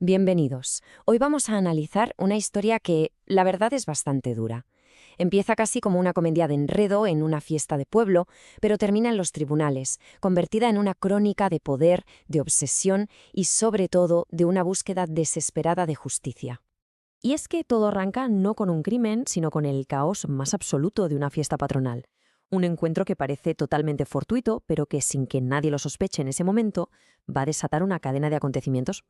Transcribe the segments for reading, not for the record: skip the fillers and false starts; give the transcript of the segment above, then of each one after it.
Bienvenidos. Hoy vamos a analizar una historia que, la verdad, es bastante dura. Empieza casi como una comedia de enredo en una fiesta de pueblo, pero termina en los tribunales, convertida en una crónica de poder, de obsesión y, sobre todo, de una búsqueda desesperada de justicia. Y es que todo arranca no con un crimen, sino con el caos más absoluto de una fiesta patronal. Un encuentro que parece totalmente fortuito, pero que sin que nadie lo sospeche en ese momento, va a desatar una cadena de acontecimientos,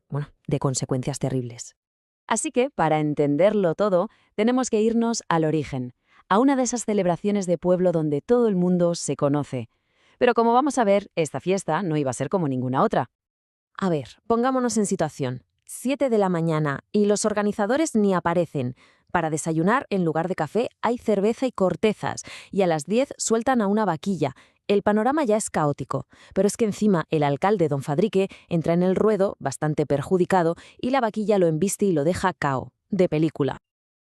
de consecuencias terribles. Así que, para entenderlo todo, tenemos que irnos al origen, a una de esas celebraciones de pueblo donde todo el mundo se conoce. Pero como vamos a ver, esta fiesta no iba a ser como ninguna otra. A ver, pongámonos en situación. 7 de la mañana y los organizadores ni aparecen. Para desayunar, en lugar de café, hay cerveza y cortezas, y a las 10 sueltan a una vaquilla. El panorama ya es caótico, pero es que encima el alcalde, don Fadrique, entra en el ruedo, bastante perjudicado, y la vaquilla lo embiste y lo deja cao, de película.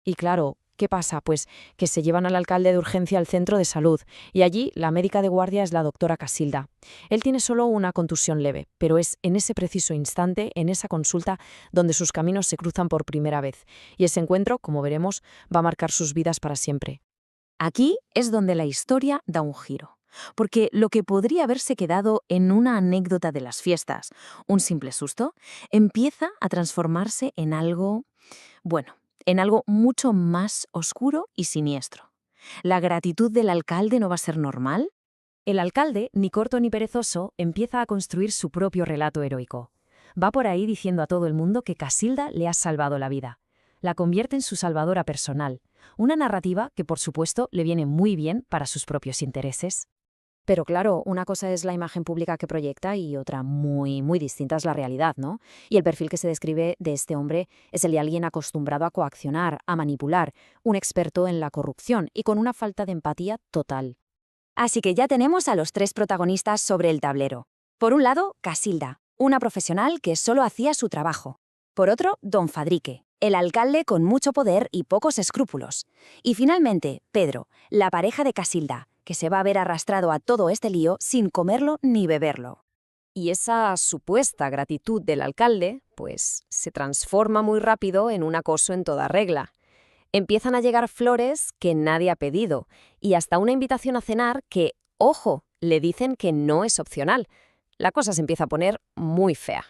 Y claro, ¿qué pasa? Pues que se llevan al alcalde de urgencia al centro de salud, y allí la médica de guardia es la doctora Casilda. Él tiene solo una contusión leve, pero es en ese preciso instante, en esa consulta, donde sus caminos se cruzan por primera vez, y ese encuentro, como veremos, va a marcar sus vidas para siempre. Aquí es donde la historia da un giro, porque lo que podría haberse quedado en una anécdota de las fiestas, un simple susto, empieza a transformarse en algo, bueno, en algo mucho más oscuro y siniestro. ¿La gratitud del alcalde no va a ser normal? El alcalde, ni corto ni perezoso, empieza a construir su propio relato heroico. Va por ahí diciendo a todo el mundo que Casilda le ha salvado la vida. La convierte en su salvadora personal, una narrativa que, por supuesto, le viene muy bien para sus propios intereses. Pero claro, una cosa es la imagen pública que proyecta y otra muy distinta es la realidad, ¿no? Y el perfil que se describe de este hombre es el de alguien acostumbrado a coaccionar, a manipular, un experto en la corrupción y con una falta de empatía total. Así que ya tenemos a los tres protagonistas sobre el tablero. Por un lado, Casilda, una profesional que solo hacía su trabajo. Por otro, don Fadrique, el alcalde con mucho poder y pocos escrúpulos. Y finalmente, Pedro, la pareja de Casilda, que se va a ver arrastrado a todo este lío sin comerlo ni beberlo. Y esa supuesta gratitud del alcalde, pues, se transforma muy rápido en un acoso en toda regla. Empiezan a llegar flores que nadie ha pedido y hasta una invitación a cenar que, ojo, le dicen que no es opcional. La cosa se empieza a poner muy fea.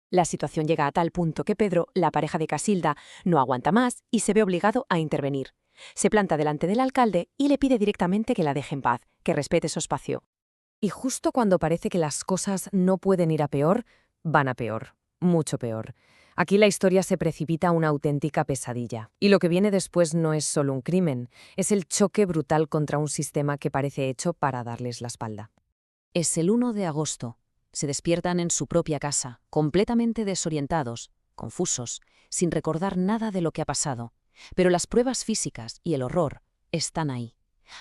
La situación llega a tal punto que Pedro, la pareja de Casilda, no aguanta más y se ve obligado a intervenir. Se planta delante del alcalde y le pide directamente que la deje en paz, que respete su espacio. Y justo cuando parece que las cosas no pueden ir a peor, van a peor, mucho peor. Aquí la historia se precipita a una auténtica pesadilla. Y lo que viene después no es solo un crimen, es el choque brutal contra un sistema que parece hecho para darles la espalda. Es el 1 de agosto. Se despiertan en su propia casa, completamente desorientados, confusos, sin recordar nada de lo que ha pasado. Pero las pruebas físicas y el horror están ahí.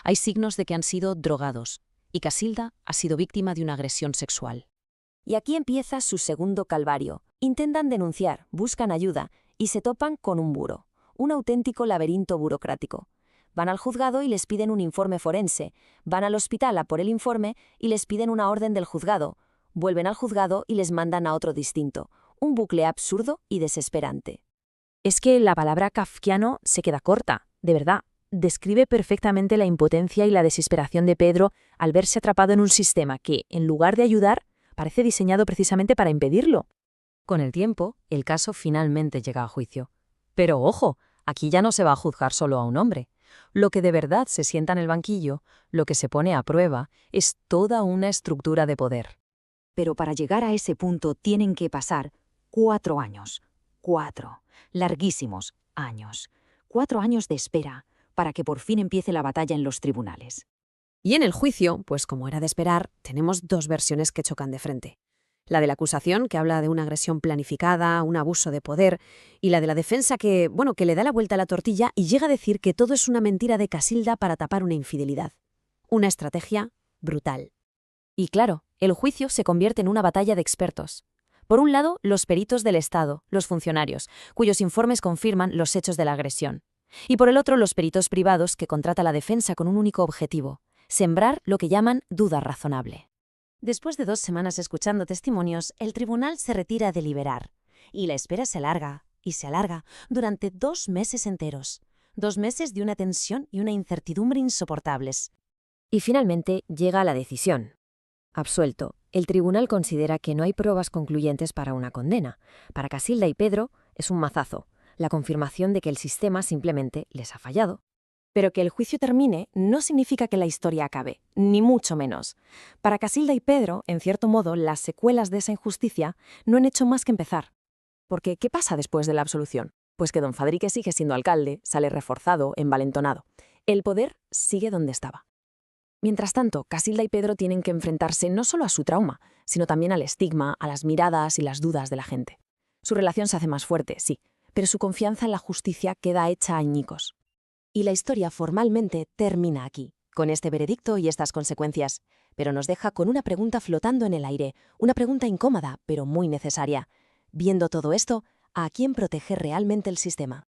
Hay signos de que han sido drogados, y Casilda ha sido víctima de una agresión sexual. Y aquí empieza su segundo calvario. Intentan denunciar, buscan ayuda y se topan con un muro, un auténtico laberinto burocrático. Van al juzgado y les piden un informe forense, van al hospital a por el informe y les piden una orden del juzgado, vuelven al juzgado y les mandan a otro distinto, un bucle absurdo y desesperante. Es que la palabra kafkiano se queda corta, de verdad. Describe perfectamente la impotencia y la desesperación de Pedro al verse atrapado en un sistema que, en lugar de ayudar, parece diseñado precisamente para impedirlo. Con el tiempo, el caso finalmente llega a juicio. Pero ojo, aquí ya no se va a juzgar solo a un hombre. Lo que de verdad se sienta en el banquillo, lo que se pone a prueba, es toda una estructura de poder. Pero para llegar a ese punto tienen que pasar 4 años. 4 larguísimos años. 4 años de espera para que por fin empiece la batalla en los tribunales. Y en el juicio, pues como era de esperar, tenemos dos versiones que chocan de frente. La de la acusación, que habla de una agresión planificada, un abuso de poder, y la de la defensa que le da la vuelta a la tortilla y llega a decir que todo es una mentira de Casilda para tapar una infidelidad. Una estrategia brutal. Y claro, el juicio se convierte en una batalla de expertos. Por un lado, los peritos del Estado, los funcionarios, cuyos informes confirman los hechos de la agresión. Y por el otro, los peritos privados que contrata la defensa con un único objetivo: sembrar lo que llaman duda razonable. Después de 2 semanas escuchando testimonios, el tribunal se retira a deliberar. Y la espera se alarga y se alarga durante 2 meses enteros. 2 meses de una tensión y una incertidumbre insoportables. Y finalmente llega la decisión. Absuelto, el tribunal considera que no hay pruebas concluyentes para una condena. Para Casilda y Pedro es un mazazo, la confirmación de que el sistema simplemente les ha fallado. Pero que el juicio termine no significa que la historia acabe, ni mucho menos. Para Casilda y Pedro, en cierto modo, las secuelas de esa injusticia no han hecho más que empezar. Porque, ¿qué pasa después de la absolución? Pues que don Fadrique sigue siendo alcalde, sale reforzado, envalentonado. El poder sigue donde estaba. Mientras tanto, Casilda y Pedro tienen que enfrentarse no solo a su trauma, sino también al estigma, a las miradas y las dudas de la gente. Su relación se hace más fuerte, sí, pero su confianza en la justicia queda hecha añicos. Y la historia formalmente termina aquí, con este veredicto y estas consecuencias, pero nos deja con una pregunta flotando en el aire, una pregunta incómoda, pero muy necesaria. Viendo todo esto, ¿a quién protege realmente el sistema?